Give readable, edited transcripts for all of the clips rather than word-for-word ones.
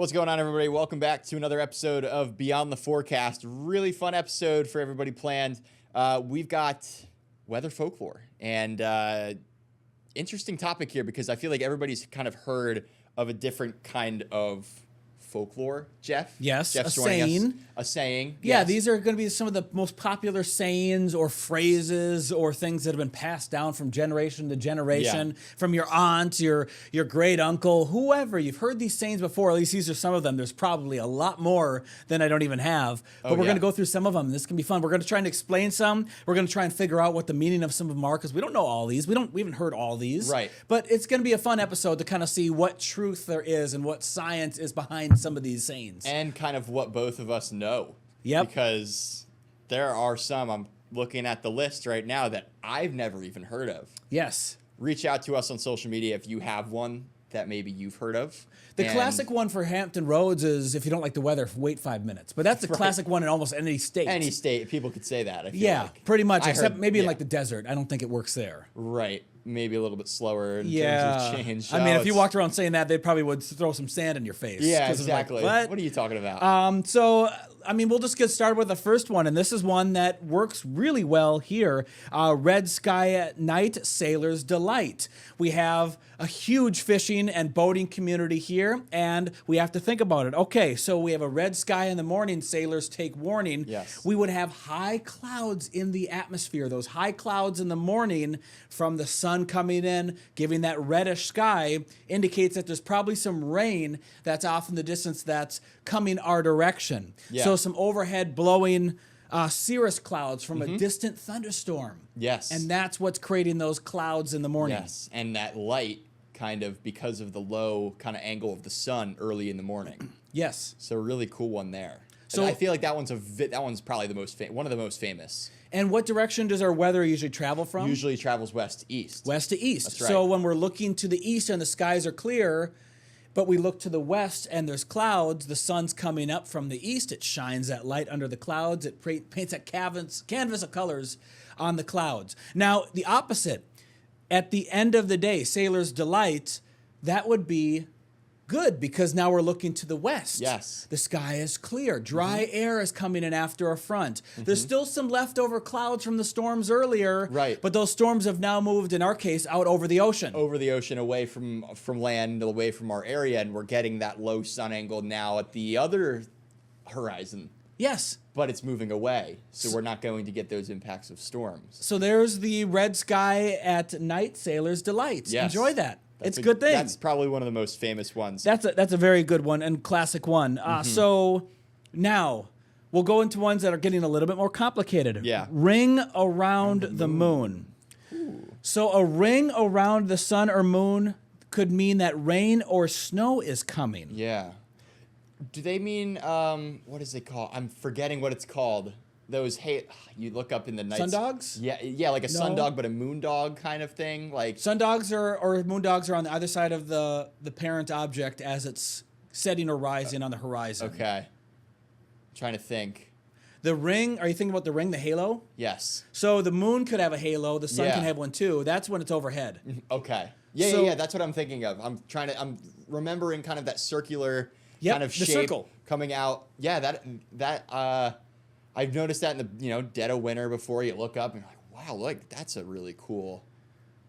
What's going on, everybody? Welcome back to another episode of Beyond the Forecast. Really fun episode for everybody planned. We've got weather folklore, and interesting topic here because I feel like everybody's kind of heard of a different kind of folklore. Jeff? Yes, Jeff's a joining us. saying. A saying. Yeah, yes. these are going to be some of the most popular sayings or phrases or things that have been passed down from generation to generation, from your aunt, your great uncle, whoever. You've heard these sayings before. At least these are some of them. There's probably a lot more than I don't even have. But we're going to go through some of them. This can be fun. We're going to try and explain some. We're going to try and figure out what the meaning of some of them are because we don't know all these. We haven't heard all these. Right. But it's going to be a fun episode to kind of see what truth there is and what science is behind some of these sayings. And kind of what both of us know. Yep. Because there are some, I'm looking at the list right now, that I've never even heard of. Yes. Reach out to us on social media if you have one that maybe you've heard of. The classic one for Hampton Roads is, if you don't like the weather, wait 5 minutes. But that's the classic one in almost any state. Any state, people could say that. I feel Yeah, like. pretty much, I except heard- maybe in yeah. like the desert. I don't think it works there. Right. Maybe a little bit slower in terms Yeah. of change. I mean, if you it's- walked around saying that, they probably would throw some sand in your face. Yeah, 'Cause it's like, exactly. what? What are you talking about? So, I mean, we'll just get started with the first one, and this is one that works really well here. Red sky at night, sailor's delight. We have a huge fishing and boating community here, and we have to think about it. Okay, so we have a red sky in the morning, sailors take warning. Yes. We would have high clouds in the atmosphere. Those high clouds in the morning from the sun coming in, giving that reddish sky, indicates that there's probably some rain that's off in the distance that's coming our direction. Yeah. So some overhead blowing cirrus clouds from a distant thunderstorm. Yes. And that's what's creating those clouds in the morning. Yes, and that light kind of because of the low kind of angle of the sun early in the morning. Yes. So a really cool one there. So- So I feel like that one's probably the most one of the most famous. And what direction does our weather usually travel from? Usually travels west to east. West to east. That's right. So when we're looking to the east and the skies are clear, but we look to the west and there's clouds, the sun's coming up from the east. It shines that light under the clouds. It paints that canvas of colors on the clouds. Now, the opposite, at the end of the day, sailor's delight, that would be good because now we're looking to the west. Yes. The sky is clear. Dry air is coming in after a front. There's still some leftover clouds from the storms earlier. Right. But those storms have now moved, in our case, out over the ocean. Over the ocean, away from land, away from our area, and we're getting that low sun angle now at the other horizon. Yes. But it's moving away, so we're not going to get those impacts of storms. So there's the red sky at night, sailor's delight. Yes. Enjoy that. That's It's a good thing. That's probably one of the most famous ones. That's a very good one and classic one. So now we'll go into ones that are getting a little bit more complicated. Yeah. Ring around the moon. So a ring around the sun or moon could mean that rain or snow is coming. Yeah. Do they mean what is it called? I'm forgetting what it's called. Those you look up in the night. Sundogs? Yeah, like a No. sundog, but a moondog kind of thing. Like Sundogs or moondogs are on the other side of the parent object as it's setting or rising on the horizon. okay. I'm trying to think. The ring, are you thinking about the ring, the halo? Yes. So the moon could have a halo, the sun Yeah. can have one too. That's when it's overhead. Okay. Yeah, So- yeah. That's what I'm thinking of. I'm remembering kind of that circular Yep, kind of the shape circle. coming out. Yeah, that I've noticed that in the dead of winter before you look up and you're like, wow, look, that's a really cool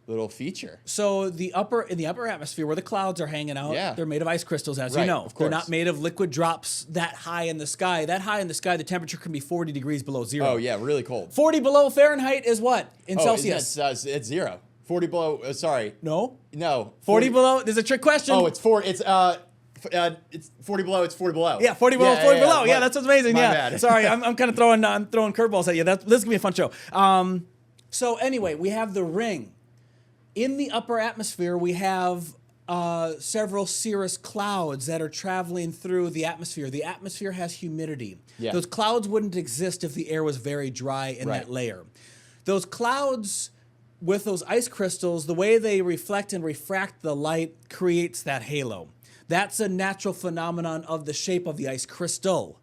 little feature. So in the upper atmosphere where the clouds are hanging out, Yeah. they're made of ice crystals, as Right, you know. of They're course. not made of liquid drops that high in the sky. That high in the sky, the temperature can be 40 degrees below zero. Oh yeah, really cold. 40 below Fahrenheit is what in Celsius? It's 0. 40 below. Sorry. No. No. 40 below. There's a trick question. Oh, it's 4. It's 40 below. It's 40 below. Yeah, 40 below, 40 below. Yeah, My- that's what's amazing. my Yeah. bad. Sorry, I'm kind of throwing curveballs at you. This is gonna be a fun show. So anyway, we have the ring. In the upper atmosphere, we have several cirrus clouds that are traveling through the atmosphere. The atmosphere has humidity. Yeah. Those clouds wouldn't exist if the air was very dry in Right. that layer. Those clouds with those ice crystals, the way they reflect and refract the light creates that halo. That's a natural phenomenon of the shape of the ice crystal.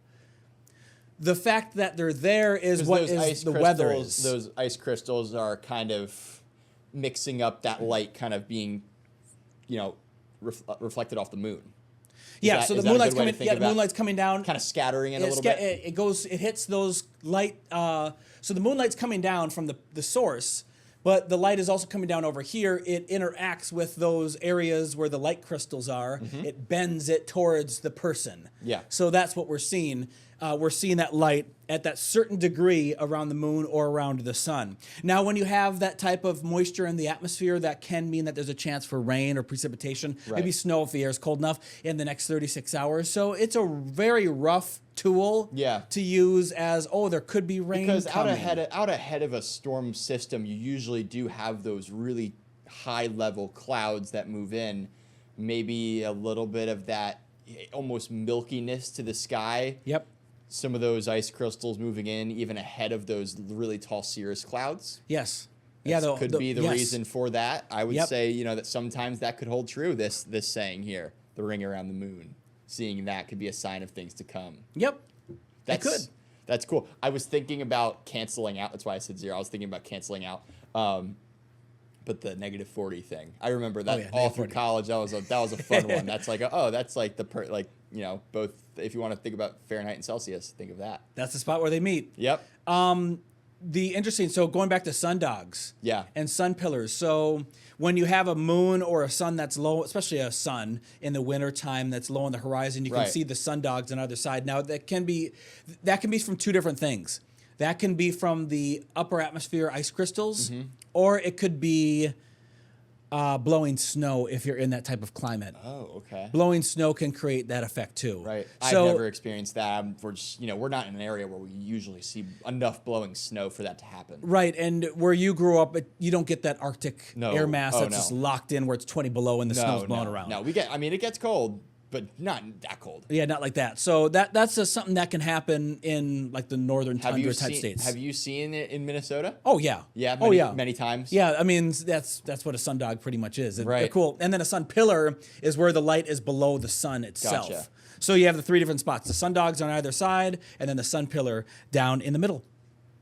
The fact that they're there is what is the weather is. Those ice crystals are kind of mixing up that light kind of being, reflected off the moon. Yeah, so the moonlight's coming. Yeah, the moonlight's coming down, kind of scattering it a little bit. It hits those light. So the moonlight's coming down from the source, but the light is also coming down over here. It interacts with those areas where the light crystals are. It bends it towards the person. Yeah. So that's what we're seeing. We're seeing that light at that certain degree around the moon or around the sun. Now, when you have that type of moisture in the atmosphere, that can mean that there's a chance for rain or precipitation, maybe snow if the air is cold enough in the next 36 hours. So it's a very rough tool to use as, there could be rain because coming. out ahead of a storm system, you usually do have those really high-level clouds that move in, maybe a little bit of that almost milkiness to the sky. Yep. Some of those ice crystals moving in even ahead of those really tall cirrus clouds. Yes. That could be the reason for that. I would say, that sometimes that could hold true, this saying here, the ring around the moon. Seeing that could be a sign of things to come. Yep. That could. That's cool. I was thinking about canceling out. That's why I said 0. I was thinking about canceling out. But the -40 thing, I remember that all through college. That was a fun one. That's like that's like both. If you want to think about Fahrenheit and Celsius, think of that. That's the spot where they meet. Yep. So going back to sundogs. And sun pillars. So when you have a moon or a sun that's low, especially a sun in the wintertime that's low on the horizon, you can see the sundogs on either side. Now that can be from two different things. That can be from the upper atmosphere ice crystals, or it could be blowing snow if you're in that type of climate. Oh, okay. Blowing snow can create that effect too. Right. So, I've never experienced that. We're just, we're not in an area where we usually see enough blowing snow for that to happen. Right. And where you grew up, you don't get that Arctic air mass that's just locked in where it's 20 below and the snow's blowing around. No, it gets cold, but not that cold. Yeah, not like that. So that's just something that can happen in like the northern tundra type states. Have you seen it in Minnesota? Oh yeah. Yeah. Many times. Yeah, I mean that's what a sundog pretty much is. They're cool. And then a sun pillar is where the light is below the sun itself. Gotcha. So you have the three different spots: the sundogs on either side, and then the sun pillar down in the middle.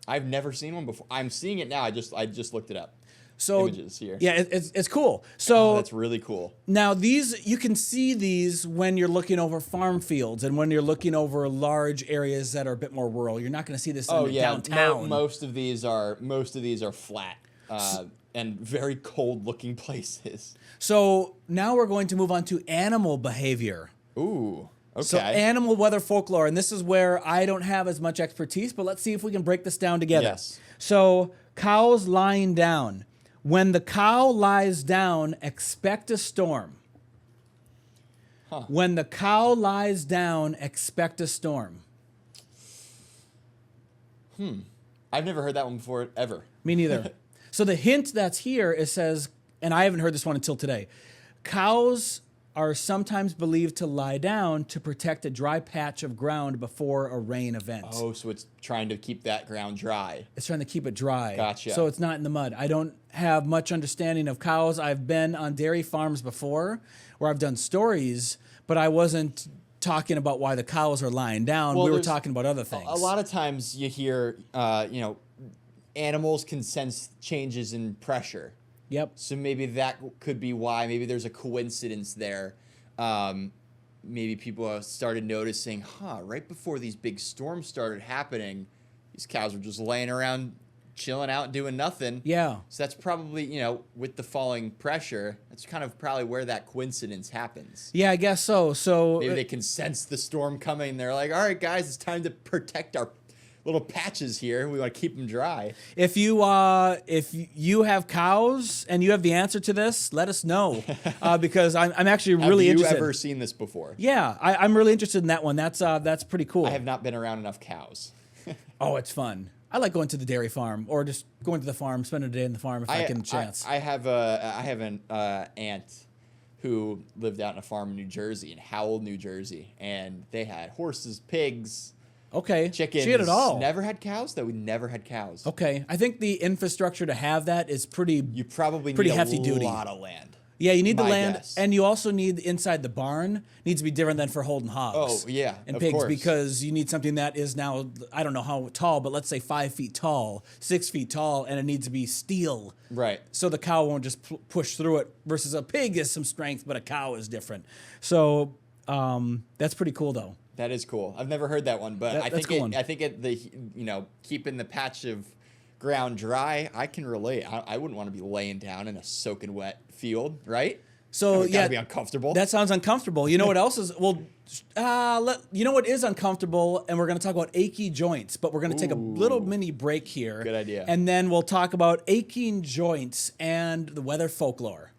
I've never seen one before. I'm seeing it now. I just looked it up. So images here. Yeah, it's cool. So that's really cool. Now you can see these when you're looking over farm fields and when you're looking over large areas that are a bit more rural. You're not going to see this in downtown. Most of these are flat and very cold looking places. So now we're going to move on to animal behavior. Ooh. Okay. So animal weather folklore, and this is where I don't have as much expertise, but let's see if we can break this down together. Yes. So cows lying down. When the cow lies down, expect a storm. When the cow lies down, expect a storm. I've never heard that one before, ever. Me neither. So the hint that's here, it says, and I haven't heard this one until today, cows are sometimes believed to lie down to protect a dry patch of ground before a rain event. Oh, so it's trying to keep that ground dry. It's trying to keep it dry. Gotcha. So it's not in the mud. I don't have much understanding of cows. I've been on dairy farms before where I've done stories, but I wasn't talking about why the cows are lying down. We were talking about other things. A lot of times you hear, animals can sense changes in pressure. Yep. So maybe that could be why. Maybe there's a coincidence there. Maybe people have started noticing, right before these big storms started happening, these cows were just laying around, chilling out, doing nothing. Yeah. So that's probably, with the falling pressure, that's kind of probably where that coincidence happens. Yeah, I guess so. So maybe they can sense the storm coming. They're like, all right, guys, it's time to protect our little patches here. We want to keep them dry. If you have cows and you have the answer to this, let us know because I'm actually really interested. Have you ever seen this before? Yeah, I'm really interested in that one. That's pretty cool. I have not been around enough cows. Oh, it's fun. I like going to the dairy farm or just going to the farm, spending a day in the farm if I can chance. I have an aunt who lived out on a farm in New Jersey, in Howell, New Jersey, and they had horses, pigs. Okay. Chickens. She had it all. Never had cows, though. We never had cows. Okay. I think the infrastructure to have that is pretty. You probably pretty need hefty a duty. lot of land. Yeah, you need the land, and you also need inside the barn needs to be different than for holding hogs. Oh yeah, and pigs because you need something that is now I don't know how tall, but let's say 5 feet tall, 6 feet tall, and it needs to be steel. Right. So the cow won't just push through it. Versus a pig has some strength, but a cow is different. So That's pretty cool, though. That is cool. I've never heard that one, but I that's think a cool one. I think keeping the patch of ground dry, I can relate. I wouldn't want to be laying down in a soaking wet field, right? So That would be uncomfortable. That sounds uncomfortable. You know what else is you know what is uncomfortable, and we're going to talk about achy joints, but we're going to take a little mini break here. Good idea. And then we'll talk about aching joints and the weather folklore.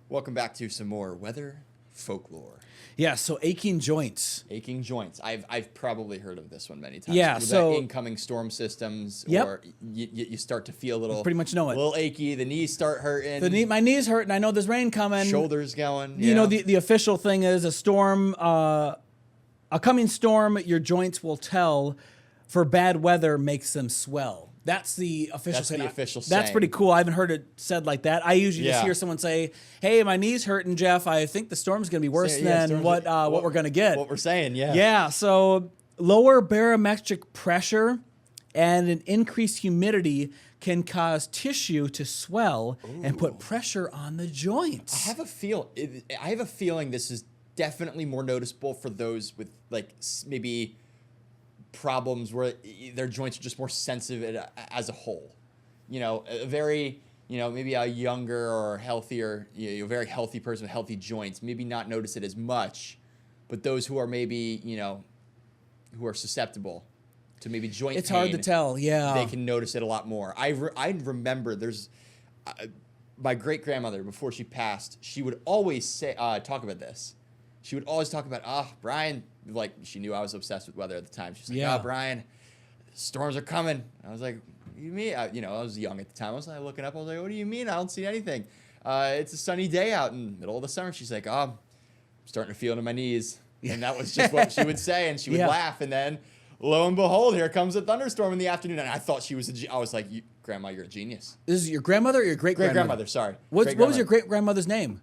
Welcome back to some more weather folklore. Yeah, so aching joints. Aching joints. I've probably heard of this one many times. Yeah, With so the incoming storm systems, Yep. or you start to feel a little, pretty much know it. a little achy. The knees start hurting. My knees hurt, and I know there's rain coming. Shoulders going. You know, the official thing is a coming storm, your joints will tell, for bad weather makes them swell. That's the official That's saying. the official That's saying. pretty cool. I haven't heard it said like that. I usually just Yeah. hear someone say, "Hey, my knee's hurting, Jeff. I think the storm's going to be worse than storms what we're going to get." What we're saying, yeah. Yeah, so lower barometric pressure and an increased humidity can cause tissue to swell and put pressure on the joints. I have a feeling this is definitely more noticeable for those with maybe problems where their joints are just more sensitive as a whole. You know, maybe a younger or healthier, a very healthy person with healthy joints, maybe not notice it as much, but those who are maybe, who are susceptible to maybe joint It's pain, hard to tell, yeah. they can notice it a lot more. I remember there's my great grandmother, before she passed, she would always say talk about this. She would always talk about, Brian, like she knew I was obsessed with weather at the time. She's like, Yeah. Brian, storms are coming. I was like, what do you mean? I was young at the time. I was like looking up. I was like, what do you mean? I don't see anything. It's a sunny day out in the middle of the summer. She's like, I'm starting to feel it in my knees. And that was just what she would say. And she would Yeah. laugh. And then lo and behold, here comes a thunderstorm in the afternoon. And I thought she was I was like, Grandma, you're a genius. This is your grandmother or your great-grandmother? Great-grandmother, sorry. What was your great-grandmother's name?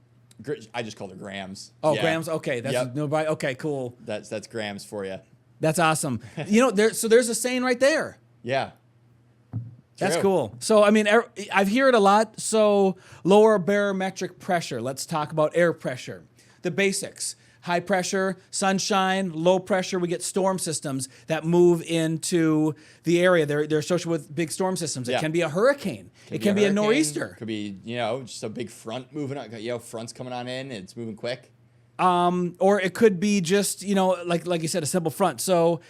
I just called her Grams. Oh, Yeah. Grams. Okay, that's Yep. nobody. Okay, cool. That's Grams for you. That's awesome. There's a saying right there. Yeah. That's True. cool. So, I mean, I hear it a lot. So, lower barometric pressure. Let's talk about air pressure. The basics. High pressure, sunshine, low pressure. We get storm systems that move into the area. They're associated with big storm systems. It Yeah. can be a hurricane. It can be a hurricane, nor'easter. Could be, just a big front moving on. Front's coming on in and it's moving quick. Or it could be just, like you said, a simple front. So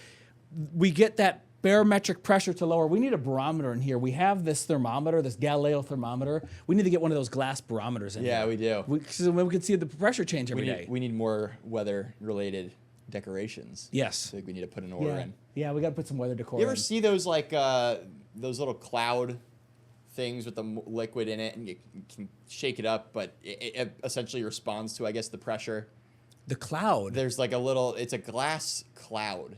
we get that barometric pressure to lower. We need a barometer in here. We have this thermometer, this Galileo thermometer. We need to get one of those glass barometers in here. Yeah, we do. So we can see the pressure change every day. We need more weather-related decorations. Yes. I think we need to put an order in. Yeah, we got to put some weather decor You in. ever see those those little cloud things with the liquid in it, and you can shake it up, but it essentially responds to, I guess, the pressure. The cloud. There's it's a glass cloud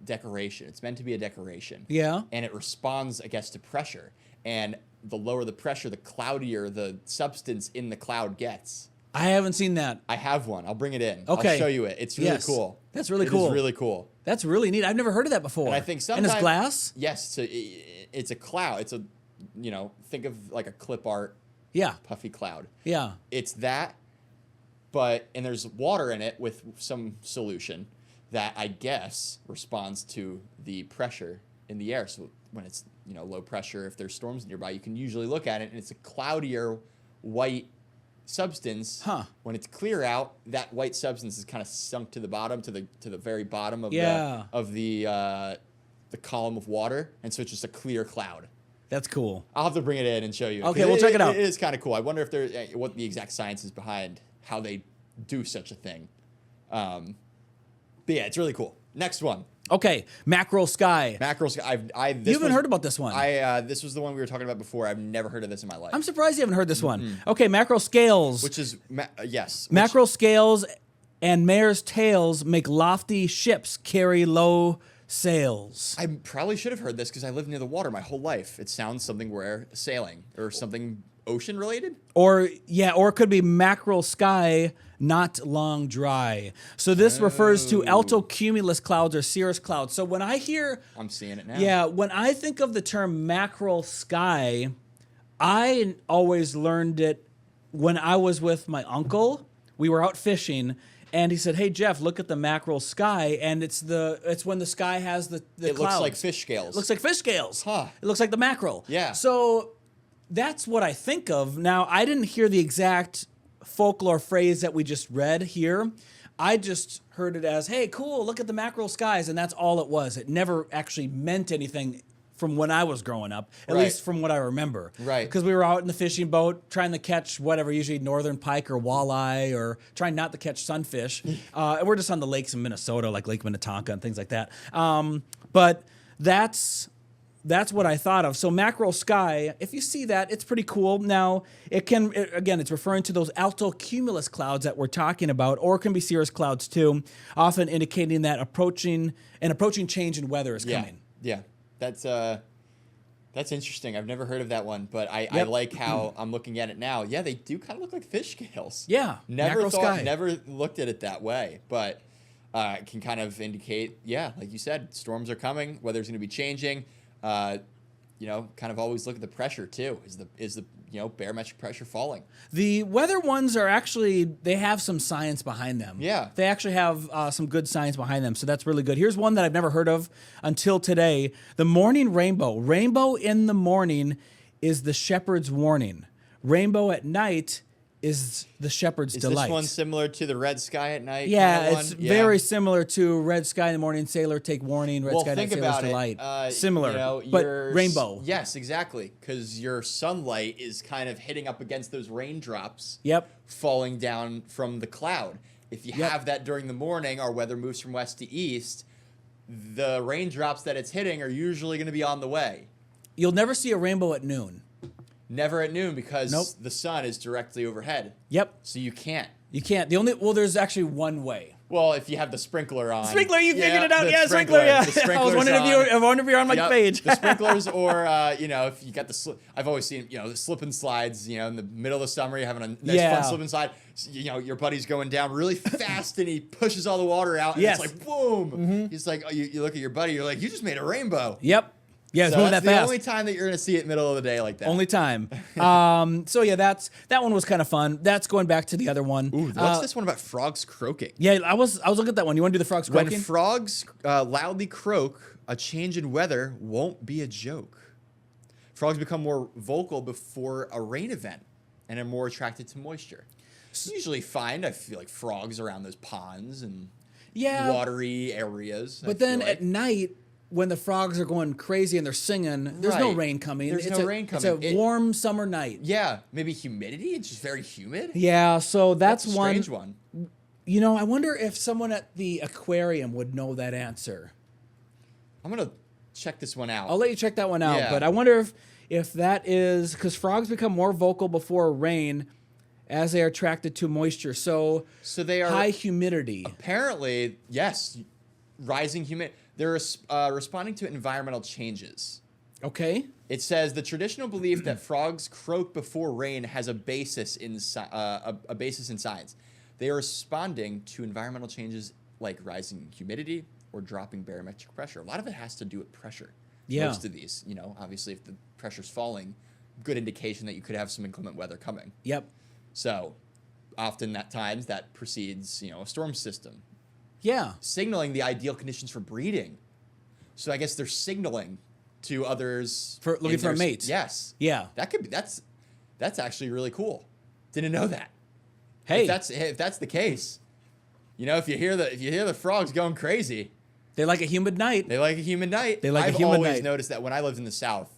decoration. It's meant to be a decoration. Yeah. And it responds, I guess, to pressure. And the lower the pressure, the cloudier the substance in the cloud gets. I haven't seen that. I have one. I'll bring it in. Okay. I'll show you it. It's really Yes. cool. That's really It cool. is really cool. That's really neat. I've never heard of that before. And I think And sometimes... it's glass? Yes. So it's a cloud. It's a, think of like a clip art Yeah. puffy cloud. Yeah. It's that, and there's water in it with some solution that I guess responds to the pressure in the air. So when it's, low pressure, if there's storms nearby, you can usually look at it and it's a cloudier white substance. Huh. When it's clear out, that white substance is kind of sunk to the bottom, to the very bottom of Yeah. the column of water, and so it's just a clear cloud. That's cool. I'll have to bring it in and show you. Okay, we'll check it out. It is kind of cool. I wonder if what the exact science is behind how they do such a thing. But yeah, it's really cool. Next one. Okay, mackerel sky. Mackerel sky. You haven't heard about this one. This was the one we were talking about before. I've never heard of this in my life. I'm surprised you haven't heard this one. Okay, mackerel scales. Which is, yes. Mackerel scales and mare's tails make lofty ships carry low sails. I probably should have heard this because I lived near the water my whole life. It sounds something where sailing or something ocean related? Or it could be mackerel sky, not long dry. So this refers to altocumulus clouds or cirrus clouds. So when I hear, I'm seeing it now. yeah, when I think of the term mackerel sky, I always learned it when I was with my uncle. We were out fishing, and he said, "Hey Jeff, look at the mackerel sky," and it's when the sky has the It clouds. looks like fish scales. It looks like fish scales. Huh. It looks like the mackerel. Yeah. So that's what I think of. Now, I didn't hear the exact folklore phrase that we just read here. I just heard it as, "Hey, cool, look at the mackerel skies," and that's all it was. It never actually meant anything from when I was growing up, at least from what I remember. Right. Because we were out in the fishing boat trying to catch whatever, usually northern pike or walleye, or trying not to catch sunfish. And we're just on the lakes in Minnesota, like Lake Minnetonka and things like that. But that's what I thought of. So mackerel sky, if you see that, it's pretty cool. Now, again, it's referring to those altocumulus clouds that we're talking about, or it can be cirrus clouds too, often indicating that approaching change in weather is coming. Yeah. That's interesting. I've never heard of that one, but I like how I'm looking at it now. Yeah, they do kind of look like fish scales. Yeah, Never sky. never looked at it that way, but it can kind of indicate, like you said, storms are coming, weather's going to be changing. Kind of always look at the pressure too. Is the barometric pressure falling? The weather ones are actually, they have some science behind them. Yeah. They actually have some good science behind them, so that's really good. Here's one that I've never heard of until today. The morning rainbow. Rainbow in the morning is the shepherd's warning. Rainbow at night is the shepherd's delight. Is this one similar to the red sky at night? Yeah, kind of it's one? very similar to red sky in the morning, sailor take warning, red sky at night, sailor's delight. Similar, but rainbow. Yes, exactly, because your sunlight is kind of hitting up against those raindrops. Yep. Falling down from the cloud. If you have that during the morning, our weather moves from west to east, the raindrops that it's hitting are usually going to be on the way. You'll never see a rainbow at noon. Never at noon because the sun is directly overhead. Yep. So you can't. You can't. There's actually one way. Well, if you have the sprinkler on. Sprinkler, you figured it out. Yeah, sprinkler. Yeah. I was wondering if you're on my page. The sprinklers, or if you got I've always seen the slip and slides. In the middle of the summer, you're having a nice fun slip and slide. Your buddy's going down really fast, and he pushes all the water out, and it's like boom. Mm-hmm. He's like, you look at your buddy, you're like, you just made a rainbow. Yep. Yeah, it's so moving that's that fast. the only time that you're going to see it middle of the day like that. Only time. So yeah, that one was kind of fun. That's going back to the other one. Ooh, what's this one about frogs croaking? Yeah, I was looking at that one. You want to do the frogs croaking? When frogs loudly croak, a change in weather won't be a joke. Frogs become more vocal before a rain event and are more attracted to moisture. You usually find, I feel like, frogs around those ponds and watery areas. But then at night, when the frogs are going crazy and they're singing, there's no rain coming. There's no rain coming. It's a warm summer night. Yeah, maybe humidity. It's just very humid. Yeah, so that's a strange one. I wonder if someone at the aquarium would know that answer. I'm gonna check this one out. I'll let you check that one out. But I wonder if that is because frogs become more vocal before rain as they are attracted to moisture. So they are high humidity. Apparently, yes, rising humidity. They're responding to environmental changes. Okay. It says the traditional belief that frogs croak before rain has a basis in science. They are responding to environmental changes like rising humidity or dropping barometric pressure. A lot of it has to do with pressure. Yeah. Most of these, obviously, if the pressure's falling, good indication that you could have some inclement weather coming. Yep. So, often at times that precedes, a storm system. Yeah. Signaling the ideal conditions for breeding. So I guess they're signaling to others for looking for a mate. Yes. Yeah. That could be that's actually really cool. Didn't know that. Hey. If that's the case, if you hear the frogs going crazy, they like a humid night. I've always noticed that when I lived in the South,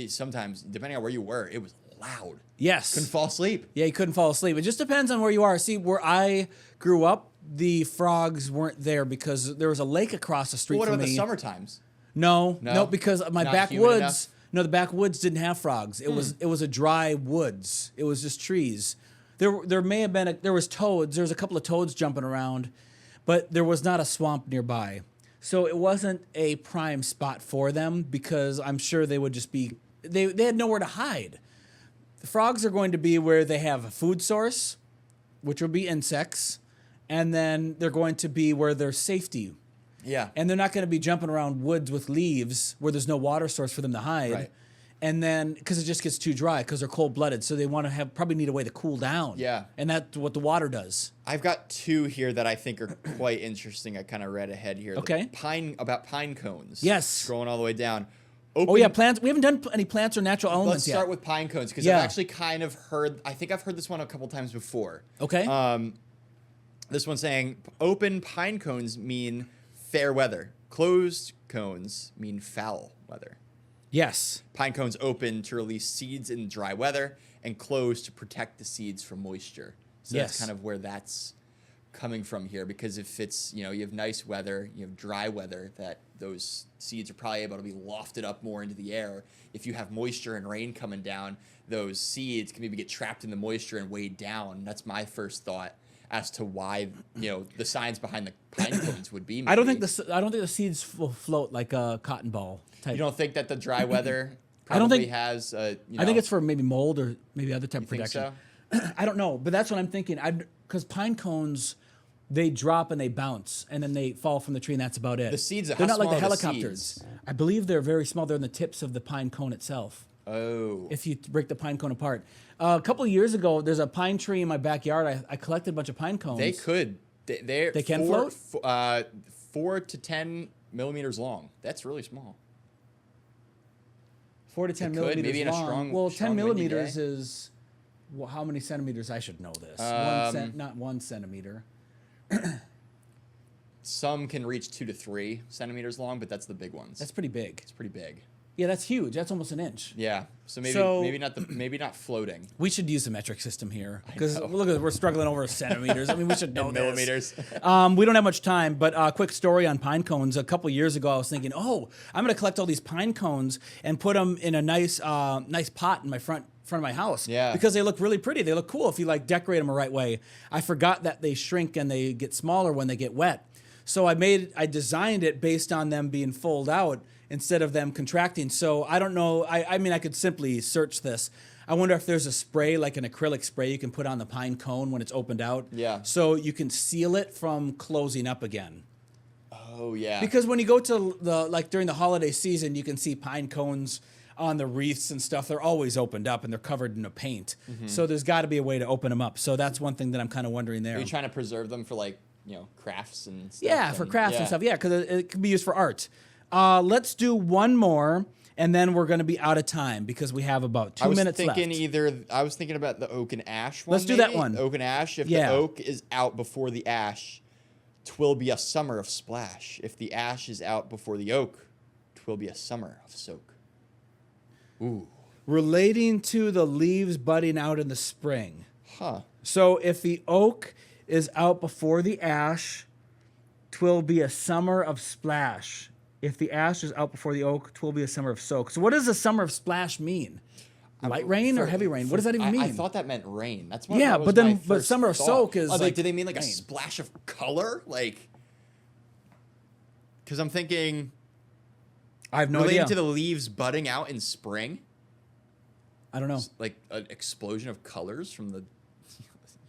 sometimes depending on where you were, it was loud. Yes. Couldn't fall asleep. Yeah, you couldn't fall asleep. It just depends on where you are. See, where I grew up, the frogs weren't there because there was a lake across the street What from about me. the summer times? No, because my Not backwoods. No, the backwoods didn't have frogs. It was a dry woods. It was just trees. There may have been there was toads. There was a couple of toads jumping around, but there was not a swamp nearby. So it wasn't a prime spot for them because I'm sure they would just be they had nowhere to hide. The frogs are going to be where they have a food source, which will be insects, and then they're going to be where there's safety. Yeah. And they're not going to be jumping around woods with leaves where there's no water source for them to hide. Right. And then, because it just gets too dry, because they're cold-blooded, so they want to probably need a way to cool down. Yeah. And that's what the water does. I've got two here that I think are quite interesting. I kind of read ahead here. Okay. About pine cones. Yes. Scrolling all the way down. Oh yeah, plants. We haven't done any plants or natural elements Let's yet. start with pine cones because Yeah. I've actually kind of heard. I think I've heard this one a couple times before. Okay. This one's saying open pine cones mean fair weather. Closed cones mean foul weather. Yes. Pine cones open to release seeds in dry weather and closed to protect the seeds from moisture. So Yes. that's kind of where that's coming from here, because if it's, you have nice weather, you have dry weather, that those seeds are probably able to be lofted up more into the air. If you have moisture and rain coming down, those seeds can maybe get trapped in the moisture and weighed down. That's my first thought as to why, the science behind the pine cones would be. Maybe. I don't think the seeds will float like a cotton ball type. You don't think that the dry weather I don't probably think- has? I think it's for maybe mold or maybe other type of think protection. so. I don't know, but that's what I'm thinking. Because pine cones, they drop and they bounce, and then they fall from the tree, and that's about it. The seeds, they're how not like the small are the helicopters. seeds? I believe they're very small. They're in the tips of the pine cone itself. Oh. If you break the pine cone apart. A couple of years ago, there's a pine tree in my backyard. I collected a bunch of pine cones. They could. They can float? 4 to 10 millimeters long. That's really small. 4 to 10 It could, millimeters maybe in a long. strong- well, strong 10 windy millimeters day. is how many centimeters? I should know this. Not 1 centimeter. Some can reach 2 to 3 centimeters long, but that's the big ones. That's pretty big. It's pretty big. Yeah, that's huge. That's almost an inch. Yeah. So So- maybe not floating. We should use the metric system here because know. look, we're struggling over centimeters. I mean, we should know In this. millimeters. We don't have much time, but a quick story on pine cones. A couple years ago, I was thinking, I'm going to collect all these pine cones and put them in a nice pot in my front of my house. Yeah. Because they look really pretty. They look cool if you decorate them the right way. I forgot that they shrink and they get smaller when they get wet. So I designed it based on them being folded out instead of them contracting. So I don't know. I mean, I could simply search this. I wonder if there's a spray, like an acrylic spray you can put on the pine cone when it's opened out. Yeah. So you can seal it from closing up again. Oh yeah. Because when you go to during the holiday season, you can see pine cones on the wreaths and stuff. They're always opened up and they're covered in a paint. So there's got to be a way to open them up. So that's one thing that I'm kind of wondering there. Are you trying to preserve them for crafts and stuff? Yeah, for crafts and stuff. Yeah, because it can be used for art. Let's do one more, and then we're going to be out of time because we have about 2 minutes left. I was thinking about the oak and ash one. Let's do that one. The oak and ash. If Yeah. the oak is out before the ash, 'twill be a summer of splash. If the ash is out before the oak, 'twill be a summer of soak. Ooh. Relating to the leaves budding out in the spring. Huh. So if the oak is out before the ash, 'twill be a summer of splash. If the ash is out before the oak, 'twill be a summer of soak. So what does a summer of splash mean? Light rain or heavy rain? What does that even mean? I thought that meant rain. That's what. Yeah, that was but my then- but first summer of thought. soak is I was like do they mean like a rain. splash of color? Because I'm thinking I have no relating idea. to the leaves budding out in spring, I don't know. like an explosion of colors from the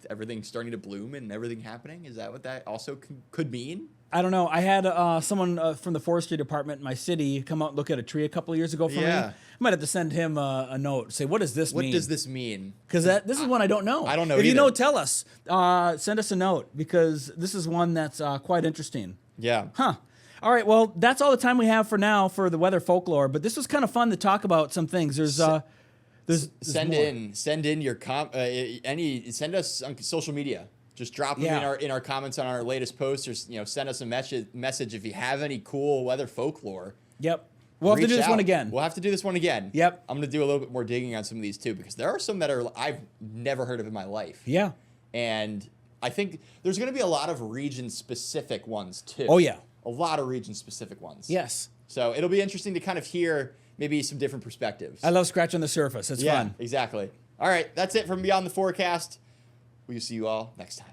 everything starting to bloom and everything happening. Is that what that also could mean? I don't know. I had someone from the forestry department in my city come out and look at a tree a couple of years ago for me. Yeah. I might have to send him a note. Say, what does this What mean? does this mean? Because this is one I don't know. I don't know If you either. know, tell us. Send us a note because this is one that's quite interesting. Yeah. Huh. All right. Well, that's all the time we have for now for the weather folklore. But this was kind of fun to talk about some things. There's Send more. in your send us on social media. Just drop them Yeah. in our comments on our latest post, or send us a message if you have any cool weather folklore. Yep. We'll have to Reach do this out. one again. We'll have to do this one again. Yep. I'm gonna do a little bit more digging on some of these too, because there are some that I've never heard of in my life. Yeah. And I think there's gonna be a lot of region specific ones too. Oh, yeah. A lot of region specific ones. Yes. So it'll be interesting to kind of hear maybe some different perspectives. I love scratching the surface. It's yeah, fun. exactly. All right, that's it from Beyond the Forecast. We'll see you all next time.